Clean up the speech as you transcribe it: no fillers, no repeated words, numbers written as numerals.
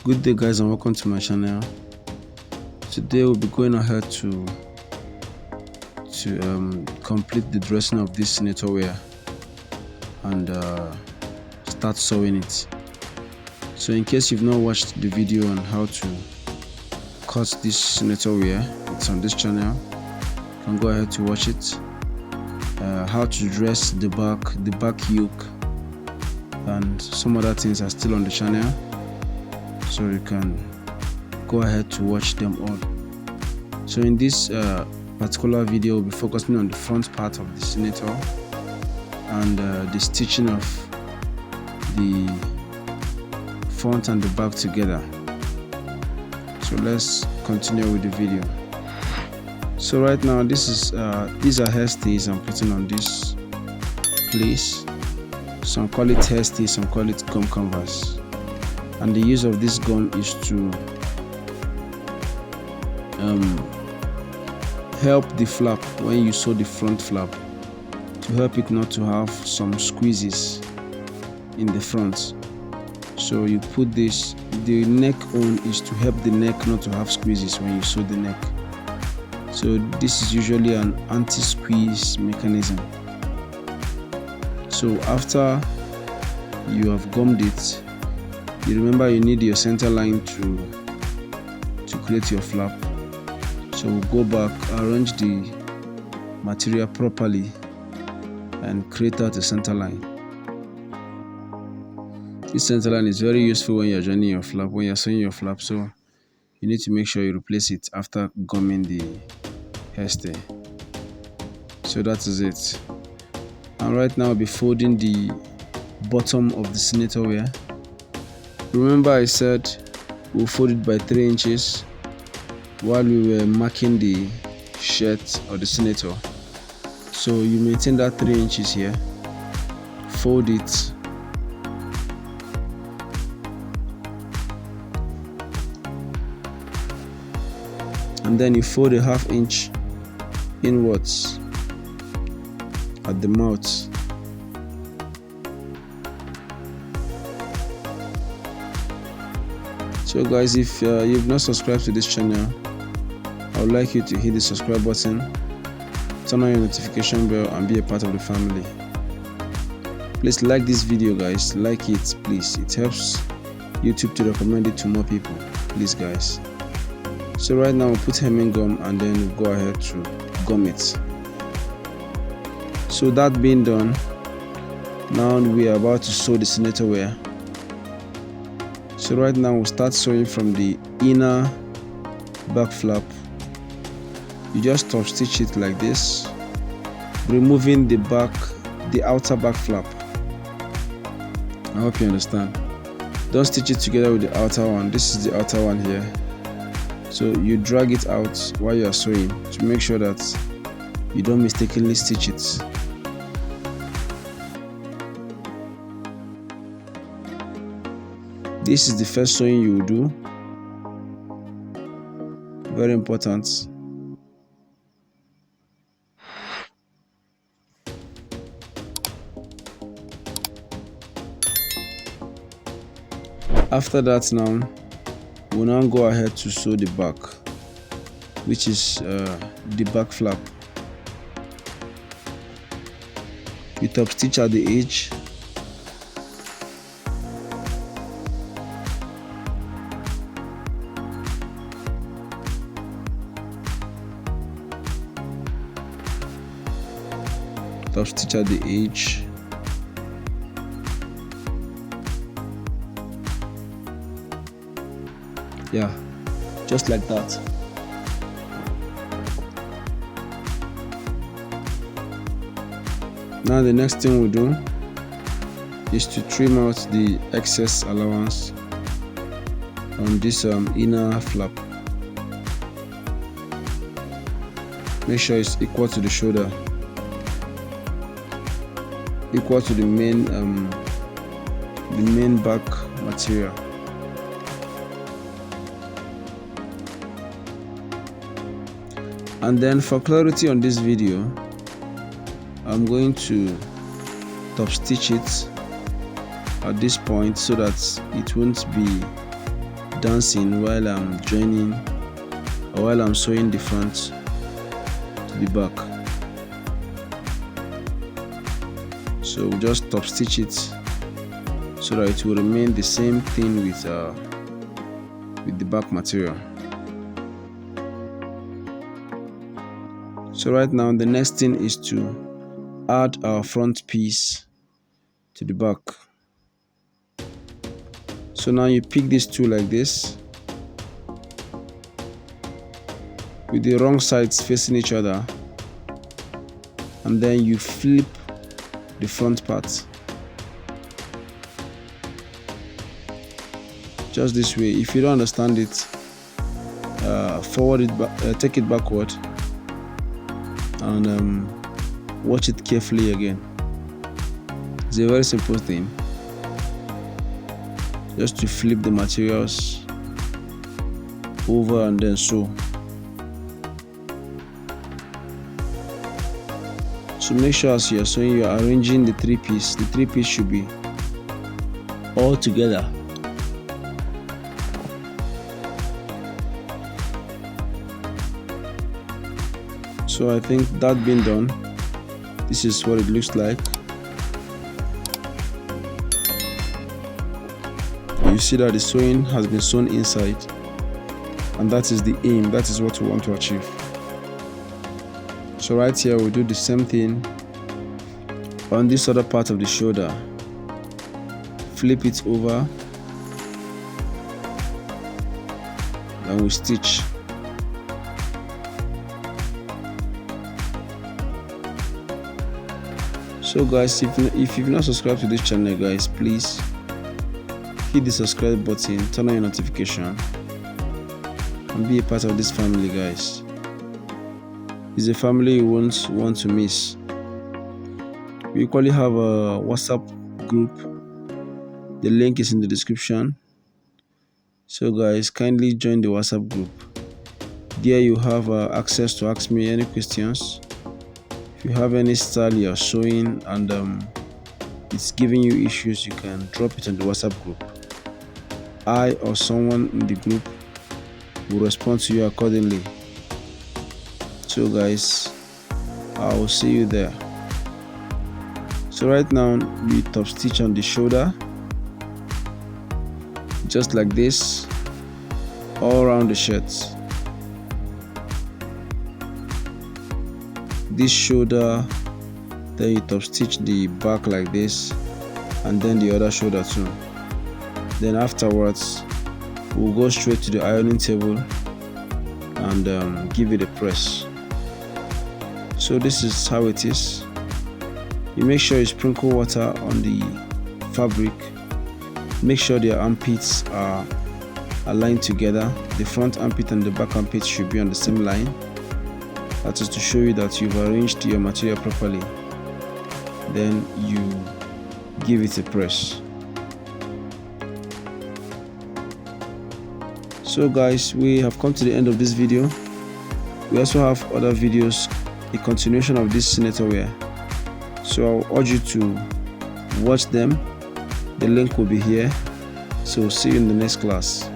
Good day guys, and welcome to my channel. Today we'll be going ahead to complete the dressing of this senator wear and start sewing it. So in case you've not watched the video on how to cut this senator wear, it's on this channel. You can go ahead to watch it. How to dress the back yoke and some other things are still on the channel, so you can go ahead to watch them all. So in this particular video, we'll be focusing on the front part of the senator and the stitching of the front and the back together. So let's continue with the video. So right now, these are hair stays I'm putting on this place. Some call it hair stays, some call it gum canvas. And the use of this gum is to help the flap when you sew the front flap, to help it not to have some squeezes in the front. So you put this, the neck on is to help the neck not to have squeezes when you sew the neck. So this is usually an anti-squeeze mechanism. So after you have gummed it, you remember you need your center line to create your flap. So go back, arrange the material properly and create out a center line. This center line is very useful when you're joining your flap, when you're sewing your flap, so you need to make sure you replace it after gumming the hairstay. So that is it. And right now I'll be folding the bottom of the senator wear. Remember I said we'll fold it by 3 inches while we were marking the shirt or the senator. So you maintain that 3 inches here, fold it, and then you fold a 1/2 inch inwards at the mouth. So guys, if you've not subscribed to this channel, I would like you to hit the subscribe button, turn on your notification bell and be a part of the family. Please like this video guys, like it please. It helps YouTube to recommend it to more people, please guys. So right now we'll put hemming gum and then we'll go ahead to gum it. So that being done, now we are about to sew the senator wear. So right now we'll start sewing from the inner back flap. You just top stitch it like this, removing the outer back flap. I hope you understand. Don't stitch it together with the outer one. This is the outer one here. So you drag it out while you are sewing to make sure that you don't mistakenly stitch it. This is the first sewing you will do. Very important. After that, now we'll now go ahead to sew the back, which is the back flap. You top stitch at the edge, top stitch at the edge, yeah, just like that. Now the next thing we'll do is to trim out the excess allowance on this inner flap. Make sure it's equal to the shoulder, equal to the main back material. And then for clarity on this video, I'm going to top stitch it at this point so that it won't be dancing while I'm joining or while I'm sewing the front to the back. So we'll just top stitch it so that it will remain the same thing with the back material. So right now the next thing is to add our front piece to the back. So now you pick these two like this with the wrong sides facing each other, and then you flip the front part just this way. If you don't understand it, forward it back, take it backward and watch it carefully again. It's a very simple thing, just to flip the materials over and then sew. So make sure as you are sewing, you are arranging the three piece. The three piece should be all together. So I think that being done, this is what it looks like. You see that the sewing has been sewn inside, and that is the aim. That is what we want to achieve. So right here we'll do the same thing on this other part of the shoulder. Flip it over and we'll stitch. So guys, if you've not subscribed to this channel, guys, please hit the subscribe button, turn on your notification, and be a part of this family, guys. It's a family you won't want to miss. We equally have a WhatsApp group. The link is in the description. So guys, kindly join the WhatsApp group. There you have access to ask me any questions. If you have any style you're showing and it's giving you issues, you can drop it on the WhatsApp group. I or someone in the group will respond to you accordingly. So guys, I will see you there. So right now we top stitch on the shoulder, just like this, all around the shirt. This shoulder, then you top stitch the back like this, and then the other shoulder too. Then afterwards we'll go straight to the ironing table and give it a press. So this is how it is. You make sure you sprinkle water on the fabric. Make sure their armpits are aligned together. The front armpit and the back armpit should be on the same line. That is to show you that you've arranged your material properly. Then you give it a press. So guys, we have come to the end of this video. We also have other videos, a continuation of this senator wear. So I'll urge you to watch them. The link will be here. So see you in the next class.